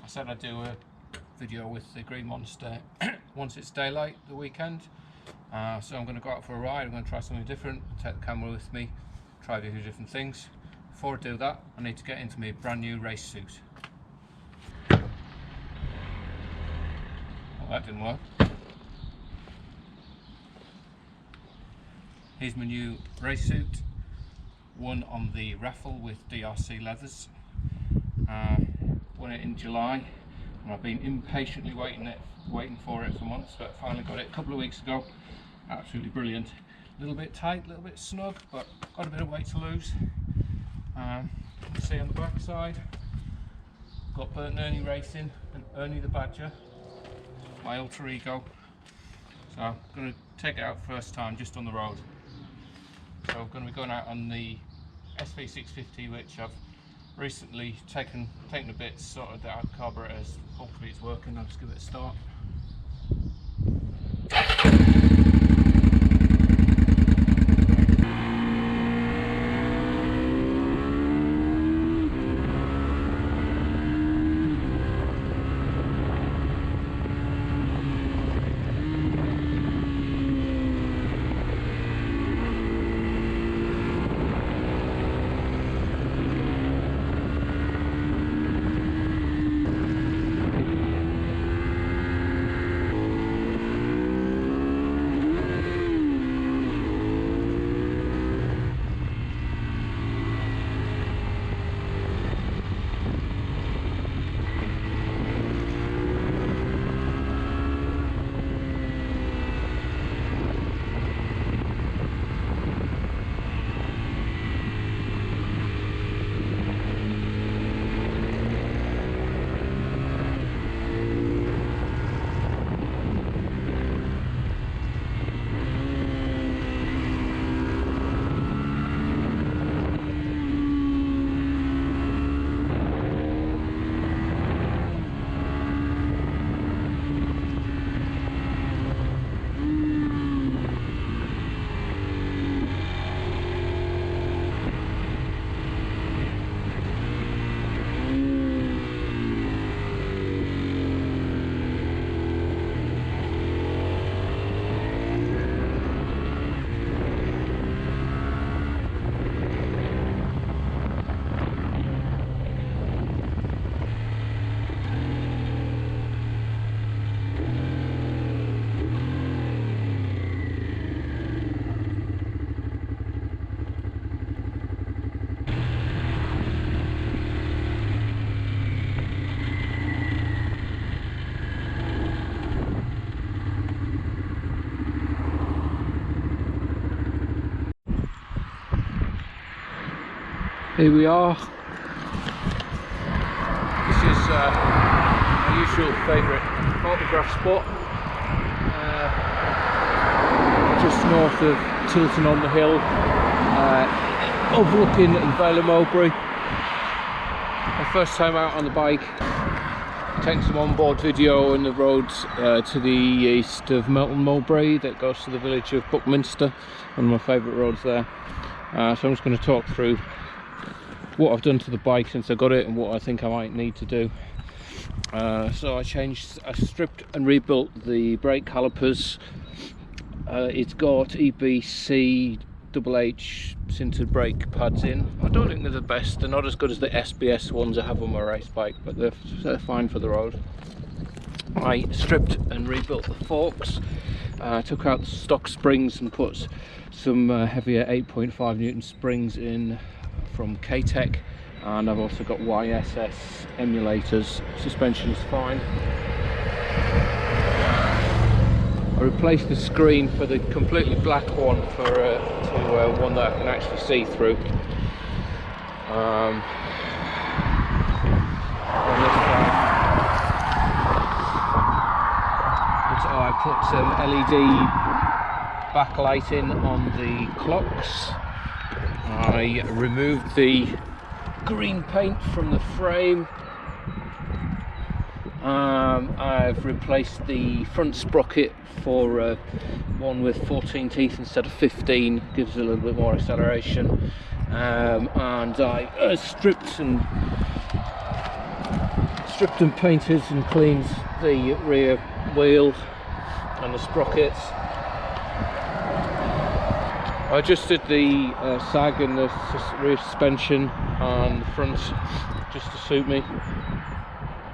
I said I'd do a video with the Green Monster once it's daylight the weekend. So I'm going to go out for a ride. I'm going to try something different, take the camera with me, try a few different things. Before I do that, I need to get into my brand new race suit. Well, that didn't work. Here's my new race suit, won on the raffle with DRC leathers. Won it in July, and I've been impatiently waiting for it for months, but finally got it a couple of weeks ago. Absolutely brilliant. A little bit tight, a little bit snug, but got a bit of weight to lose. You can see on the back side, got Bert and Ernie Racing and Ernie the Badger, my alter ego. So I'm going to take it out first time just on the road. So I'm going to be going out on the SV650, which I've recently taken a bit, sorted out carburetors. Hopefully it's working. I'll just give it a start. Here we are. This is my usual favourite photograph spot, just north of Tilton on the hill, overlooking the Vale of Mowbray. My first time out on the bike, taking some onboard video on the roads to the east of Melton, Mowbray, that goes to the village of Buckminster, one of my favourite roads there. So I'm just going to talk through what I've done to the bike since I got it and what I think I might need to do. So I stripped and rebuilt the brake calipers. It's got EBC HH sintered brake pads in. I don't think they're the best. They're not as good as the SBS ones I have on my race bike, but they're fine for the road. I stripped and rebuilt the forks. Took out the stock springs and put some heavier 8.5 Newton springs in from K-Tech, and I've also got YSS emulators. Suspension is fine. I replaced the screen for the completely black one to one that I can actually see through. On this side, so I put some LED backlighting on the clocks. I removed the green paint from the frame. I've replaced the front sprocket for one with 14 teeth instead of 15, gives it a little bit more acceleration. And I stripped stripped and painted and cleaned the rear wheel and the sprockets. I adjusted the sag in the rear suspension on the front just to suit me.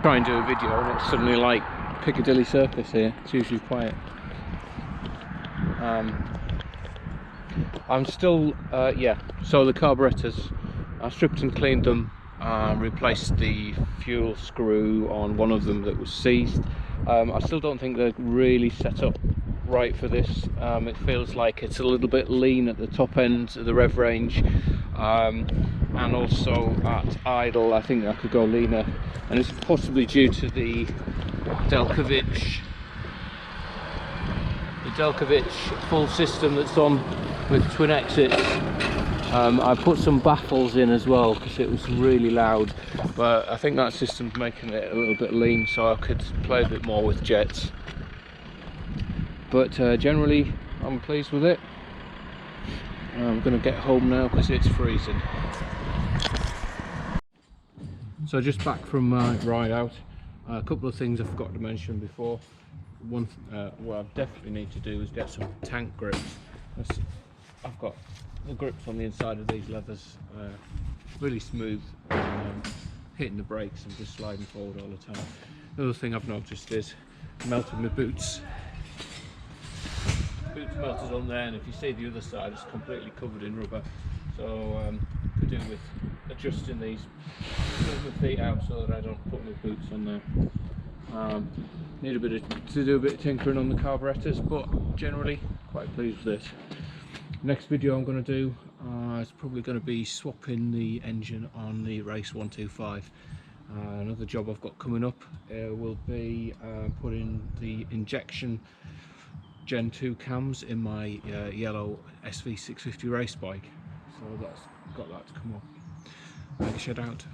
Try and do a video and it's suddenly like Piccadilly Circus here. It's usually quiet. I'm still, yeah, so the carburetors, I stripped and cleaned them, replaced the fuel screw on one of them that was seized. I still don't think they're really set up right for this. It feels like it's a little bit lean at the top end of the rev range, and also at idle I think I could go leaner, and it's possibly due to the Delkovich full system that's on with twin exits. I put some baffles in as well because it was really loud, but I think that system's making it a little bit lean, so I could play a bit more with jets. But generally I'm pleased with it. I'm going to get home now because it's freezing. So just back from my ride out, a couple of things I forgot to mention before. One what I definitely need to do is get some tank grips. I've got the grips on the inside of these leathers really smooth, hitting the brakes and just sliding forward all the time. The other thing I've noticed is melted my boots. Boots melted on there, and if you see the other side, it's completely covered in rubber. So could do with adjusting these, move my feet out so that I don't put my boots on there. Need to do a bit of tinkering on the carburetors, but generally quite pleased with this. Next video I'm going to do is probably going to be swapping the engine on the Race 125. Another job I've got coming up will be putting the injection Gen 2 cams in my yellow SV650 race bike. So that's got that to come up. Make a shout out.